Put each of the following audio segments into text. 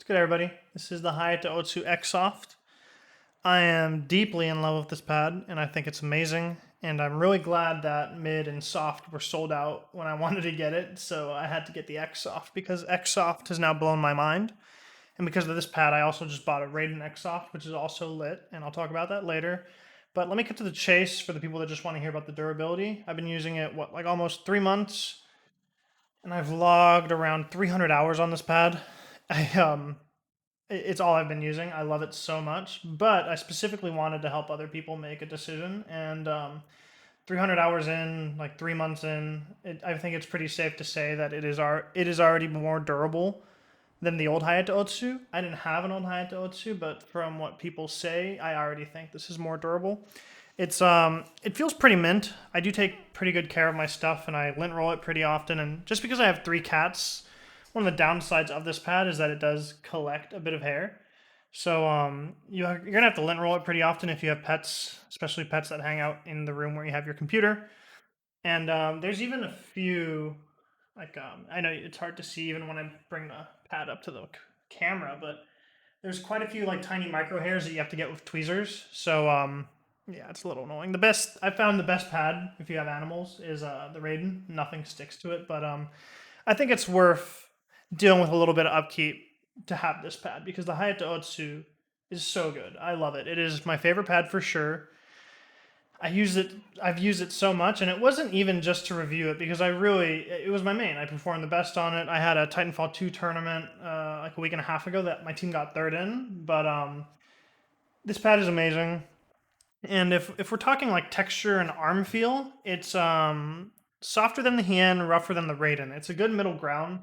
Good, everybody. This is the hayate otsu X Soft. I am deeply in love with this pad, and I think it's amazing. And I'm really glad that mid and soft were sold out when I wanted to get it, so I had to get the X Soft because X Soft has now blown my mind. And because of this pad, I also just bought a Raiden X Soft, which is also lit, and I'll talk about that later. But let me get to the chase for the people that just want to hear about the durability. I've been using it, like almost 3 months, and I've logged around 300 hours on this pad. It's all I've been using. I love it so much, but I specifically wanted to help other people make a decision. And 300 hours in, like 3 months in, I think it's pretty safe to say that it is already more durable than the old Hayate Otsu. I didn't have an old Hayate Otsu, but from what people say, I already think this is more durable. It feels pretty mint. I do take pretty good care of my stuff, and I lint roll it pretty often. And just because I have 3 cats, one of the downsides of this pad is that it does collect a bit of hair. So you're gonna have to lint roll it pretty often if you have pets, especially pets that hang out in the room where you have your computer. And there's even a few, I know it's hard to see even when I bring the pad up to the camera, but there's quite a few like tiny micro hairs that you have to get with tweezers. So yeah, it's a little annoying. I found the best pad if you have animals is the Raiden. Nothing sticks to it, but I think it's worth dealing with a little bit of upkeep to have this pad because the Hayate Otsu is so good. I love it. It is my favorite pad for sure. I use it. I've used it so much, and it wasn't even just to review it because it was my main. I performed the best on it. I had a Titanfall 2 tournament like a week and a half ago that my team got third in. But this pad is amazing. And if we're talking like texture and arm feel, it's softer than the Hien, rougher than the Raiden. It's a good middle ground.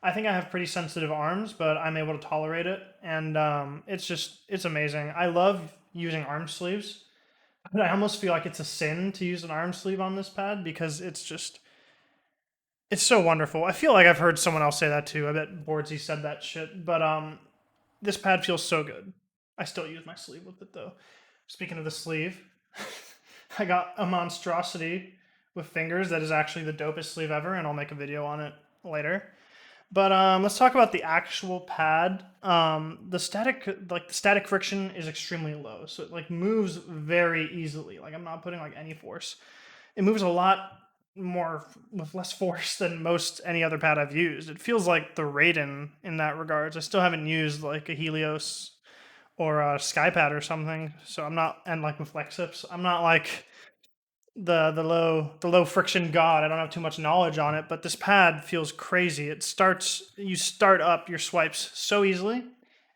I think I have pretty sensitive arms, but I'm able to tolerate it, and it's amazing. I love using arm sleeves, but I almost feel like it's a sin to use an arm sleeve on this pad because it's so wonderful. I feel like I've heard someone else say that too. I bet Boardsy said that shit, but this pad feels so good. I still use my sleeve with it though. Speaking of the sleeve, I got a monstrosity with fingers that is actually the dopest sleeve ever, and I'll make a video on it later. But let's talk about the actual pad. The static friction is extremely low, so it like moves very easily. Like I'm not putting like any force. It moves a lot more with less force than most any other pad I've used. It feels like the Raiden in that regards. I still haven't used like a Helios or a Skypad or something, so I'm not and like with Flexips, I'm not like the low friction god. I don't have too much knowledge on it, but this pad feels crazy. You start up your swipes so easily,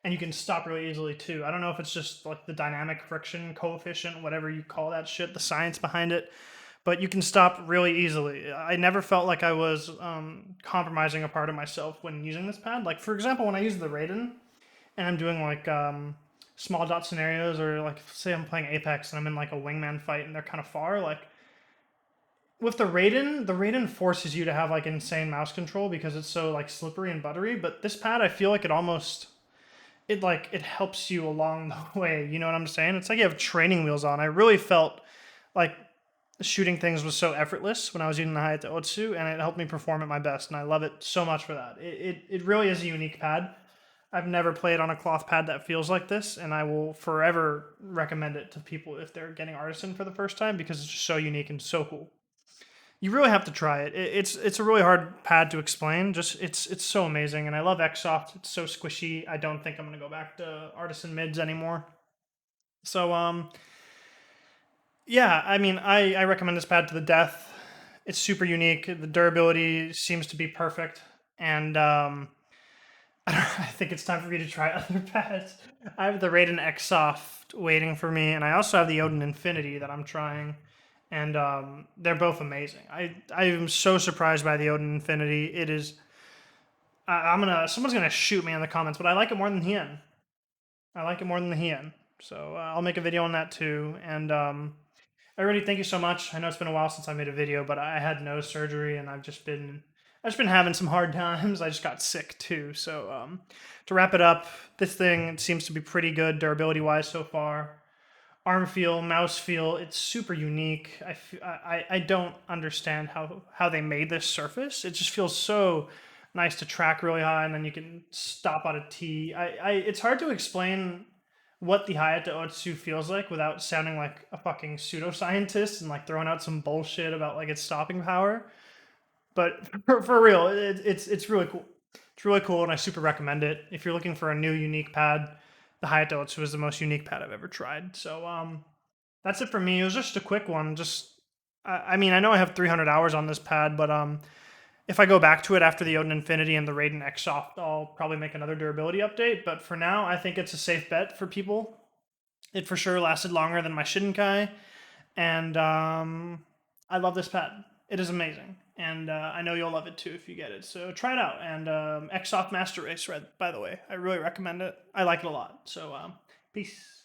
and you can stop really easily too. I don't know if it's just like the dynamic friction coefficient, whatever you call that shit, the science behind it, but you can stop really easily. I never felt like I was compromising a part of myself when using this pad. Like for example, when I use the Raiden and I'm doing like small dot scenarios, or like say I'm playing Apex and I'm in like a wingman fight and they're kind of far, like with the Raiden forces you to have like insane mouse control because it's so like slippery and buttery. But this pad, I feel like it helps you along the way. You know what I'm saying? It's like you have training wheels on. I really felt like shooting things was so effortless when I was using the Hayate Otsu, and it helped me perform at my best. And I love it so much for that. It really is a unique pad. I've never played on a cloth pad that feels like this, and I will forever recommend it to people if they're getting artisan for the first time because it's just so unique and so cool. You really have to try it. It's a really hard pad to explain. Just it's so amazing, and I love Xsoft. It's so squishy. I don't think I'm gonna go back to artisan mids anymore. So yeah, I mean I recommend this pad to the death. It's super unique. The durability seems to be perfect, and I think it's time for me to try other pads. I have the Raiden Xsoft waiting for me, and I also have the Odin Infinity that I'm trying, and they're both amazing. I am so surprised by the Odin Infinity. It is. I'm gonna. Someone's gonna shoot me in the comments, but I like it more than Hien. I like it more than the Hien. So I'll make a video on that too. And everybody, thank you so much. I know it's been a while since I made a video, but I had nose surgery, and I've just been having some hard times. I just got sick too. So to wrap it up, this thing seems to be pretty good durability wise so far. Arm feel, mouse feel, it's super unique. I don't understand how they made this surface. It just feels so nice to track really high, and then you can stop on a T. It's hard to explain what the hayate otsu feels like without sounding like a fucking pseudoscientist and like throwing out some bullshit about like its stopping power. But for real, it's really cool. It's really cool, and I super recommend it. If you're looking for a new unique pad, the hayate otsu is the most unique pad I've ever tried. So that's it for me. It was just a quick one. Just I mean, I know I have 300 hours on this pad, but if I go back to it after the Odin Infinity and the Raiden X Soft, I'll probably make another durability update. But for now, I think it's a safe bet for people. It for sure lasted longer than my Shinkai, and I love this pad. It is amazing, and I know you'll love it too if you get it. So try it out. And X Soft Master Race Red, by the way, I really recommend it. I like it a lot. So peace.